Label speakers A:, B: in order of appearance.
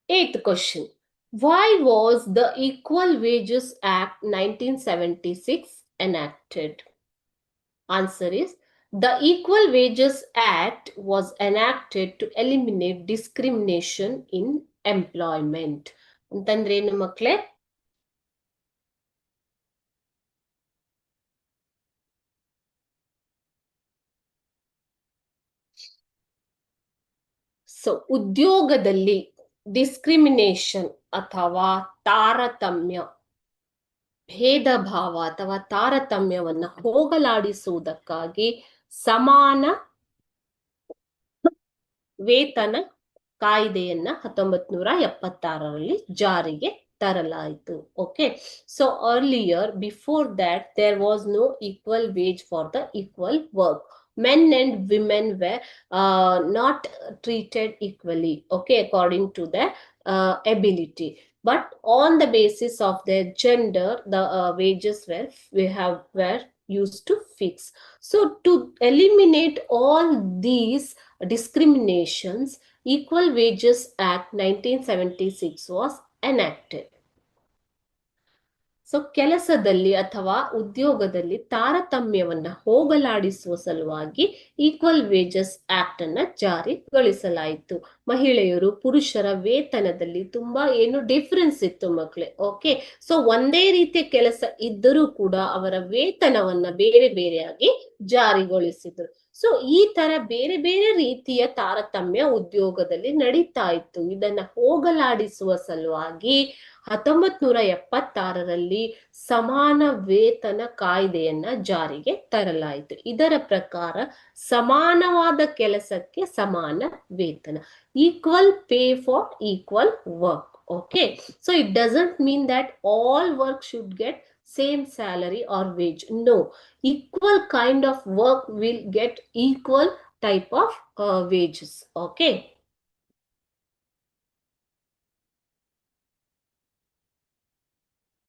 A: Eighth question. Why was the Equal Wages Act 1976 enacted? Answer is, the Equal Wages Act was enacted to eliminate discrimination in employment. ಅಂತಂದ್ರೆ ಏನು ಮಕ್ಕಳೇ? So ಉದ್ಯೋಗದಲ್ಲಿ discrimination ಅಥವಾ ತಾರತಮ್ಯ, ಭೇದ ಭಾವ ಅಥವಾ ತಾರತಮ್ಯವನ್ನ ಹೋಗಲಾಡಿಸುವುದಕ್ಕಾಗಿ ಸಮಾನ ವೇತನ ಕಾಯ್ದೆಯನ್ನ 1976ರಲ್ಲಿ ಜಾರಿಗೆ ತರಲಾಯಿತು. Okay, so earlier before that there was no equal wage for the equal work. Men and women were not treated equally, okay, according to their ability, but on the basis of their gender the wages were used to fix. So to eliminate all these discriminations, Equal Wages Act 1976 was enacted. So ಕೆಲಸದಲ್ಲಿ ಅಥವಾ ಉದ್ಯೋಗದಲ್ಲಿ ತಾರತಮ್ಯವನ್ನ ಹೋಗಲಾಡಿಸುವ ಸಲುವಾಗಿ equal wages act ಅನ್ನ ಜಾರಿಗೊಳಿಸಲಾಯಿತು. ಮಹಿಳೆಯರು ಪುರುಷರ ವೇತನದಲ್ಲಿ ತುಂಬಾ ಏನು difference ಇತ್ತು ಮಕ್ಕಳೇ. ಓಕೆ, ಸೊ ಒಂದೇ ರೀತಿಯ ಕೆಲಸ ಇದ್ದರೂ ಕೂಡ ಅವರ ವೇತನವನ್ನ ಬೇರೆ ಬೇರೆಯಾಗಿ ಜಾರಿಗೊಳಿಸಿದ್ರು. ಸೊ ಈ ತರ ಬೇರೆ ಬೇರೆ ರೀತಿಯ ತಾರತಮ್ಯ ಉದ್ಯೋಗದಲ್ಲಿ ನಡೀತಾ ಇತ್ತು. ಇದನ್ನ ಹೋಗಲಾಡಿಸುವ ಸಲುವಾಗಿ 1976ರಲ್ಲಿ ಸಮಾನ ವೇತನ ಕಾಯ್ದೆಯನ್ನ ಜಾರಿಗೆ ತರಲಾಯಿತು. ಇದರ ಪ್ರಕಾರ ಸಮಾನವಾದ ಕೆಲಸಕ್ಕೆ ಸಮಾನ ವೇತನ, equal pay for equal work. Okay, so it doesn't mean that all work should get same salary or wage. No, equal kind of work will get equal type of wages. Okay.